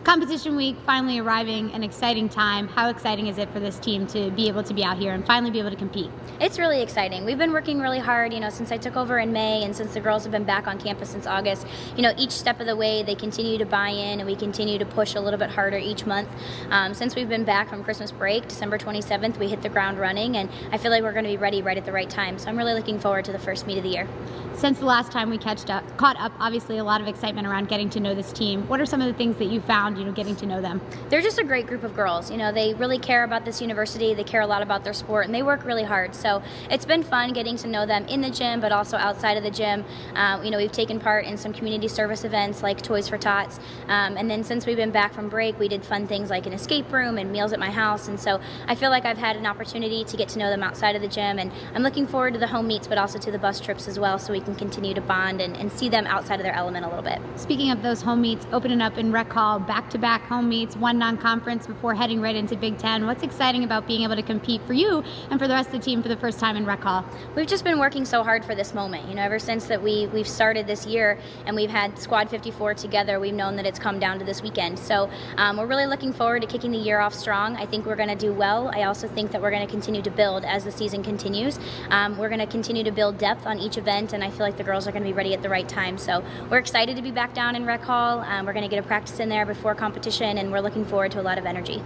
Competition week finally arriving, an exciting time. How exciting is it for this team to be able to be out here and finally be able to compete? It's really exciting. We've been working really hard, since I took over in May and since the girls have been back on campus since August. Each step of the way they continue to buy in and we continue to push a little bit harder each month. Since we've been back from Christmas break, December 27th, we hit the ground running, and I feel like we're going to be ready right at the right time. So I'm really looking forward to the first meet of the year. Since the last time we caught up, obviously a lot of excitement around getting to know this team. What are some of the things that you found, getting to know them? They're just a great group of girls. They really care about this university. They care a lot about their sport, and they work really hard. So it's been fun getting to know them in the gym, but also outside of the gym. We've taken part in some community service events like Toys for Tots. And then since we've been back from break, we did fun things like an escape room and meals at my house. And so I feel like I've had an opportunity to get to know them outside of the gym. And I'm looking forward to the home meets, but also to the bus trips as well, so we can continue to bond and see them outside of their element a little bit. Speaking of those home meets, opening up in Rec Hall, back-to-back home meets, one non-conference before heading right into Big Ten. What's exciting about being able to compete for you and for the rest of the team for the first time in Rec Hall? We've just been working so hard for this moment. Ever since that we've started this year and we've had Squad 54 together, we've known that it's come down to this weekend. So we're really looking forward to kicking the year off strong. I think we're going to do well. I also think that we're going to continue to build as the season continues. We're going to continue to build depth on each event, and I feel like the girls are going to be ready at the right time. So we're excited to be back down in Rec Hall. We're going to get a practice in there before competition, and we're looking forward to a lot of energy.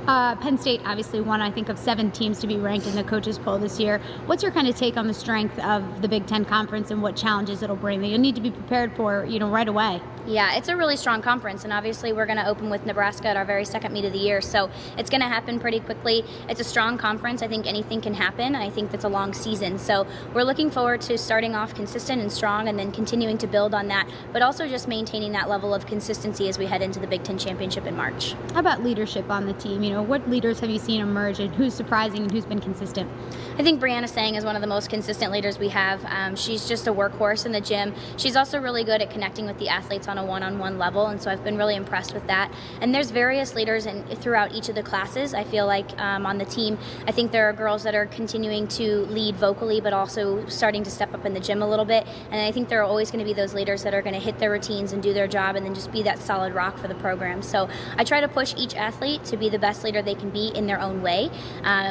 Penn State obviously one, I think, of 7 teams to be ranked in the coaches poll this year. What's your kind of take on the strength of the Big Ten Conference and what challenges it'll bring that you'll need to be prepared for, right away? Yeah, it's a really strong conference, and obviously we're going to open with Nebraska at our very second meet of the year, so it's going to happen pretty quickly. It's a strong conference. I think anything can happen. I think that's a long season, so we're looking forward to starting off consistent and strong and then continuing to build on that, but also just maintaining that level of consistency as we head into the Big Ten Championship in March. How about leadership on the team? What leaders have you seen emerge, and who's surprising and who's been consistent? I think Brianna Sang is one of the most consistent leaders we have. She's just a workhorse in the gym. She's also really good at connecting with the athletes on a one-on-one level, and so I've been really impressed with that. And there's various leaders throughout each of the classes. I feel like on the team, I think there are girls that are continuing to lead vocally, but also starting to step up in the gym a little bit. And I think there are always going to be those leaders that are going to hit their routines and do their job and then just be that solid rock for the program. So I try to push each athlete to be the best leader they can be in their own way.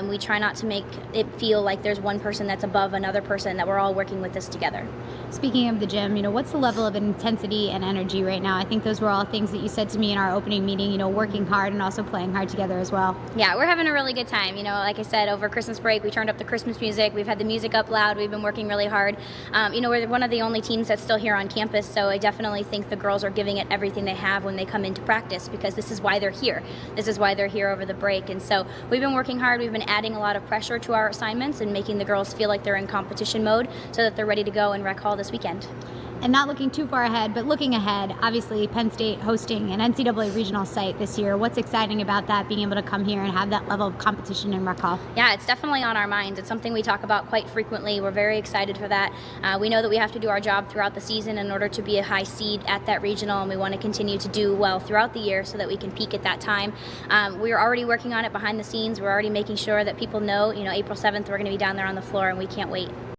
We try not to make it feel like there's one person that's above another person, that we're all working with this together. Speaking of the gym, what's the level of intensity and energy right now? I think those were all things that you said to me in our opening meeting, working hard and also playing hard together as well. Yeah, we're having a really good time. Like I said, over Christmas break, we turned up the Christmas music. We've had the music up loud. We've been working really hard. We're one of the only teams that's still here on campus, so I definitely think the girls are giving it everything they have when they come into practice, because this is why they're here. This is why they're here over the break. And so we've been working hard. We've been adding a lot of pressure to our assignments and making the girls feel like they're in competition mode so that they're ready to go in Rec Hall this weekend. And not looking too far ahead, but looking ahead, obviously Penn State hosting an NCAA regional site this year. What's exciting about that, being able to come here and have that level of competition in Rec Hall? Yeah, it's definitely on our minds. It's something we talk about quite frequently. We're very excited for that. We know that we have to do our job throughout the season in order to be a high seed at that regional, and we want to continue to do well throughout the year so that we can peak at that time. We're already working on it behind the scenes. We're already making sure that people know, April 7th, we're going to be down there on the floor, and we can't wait.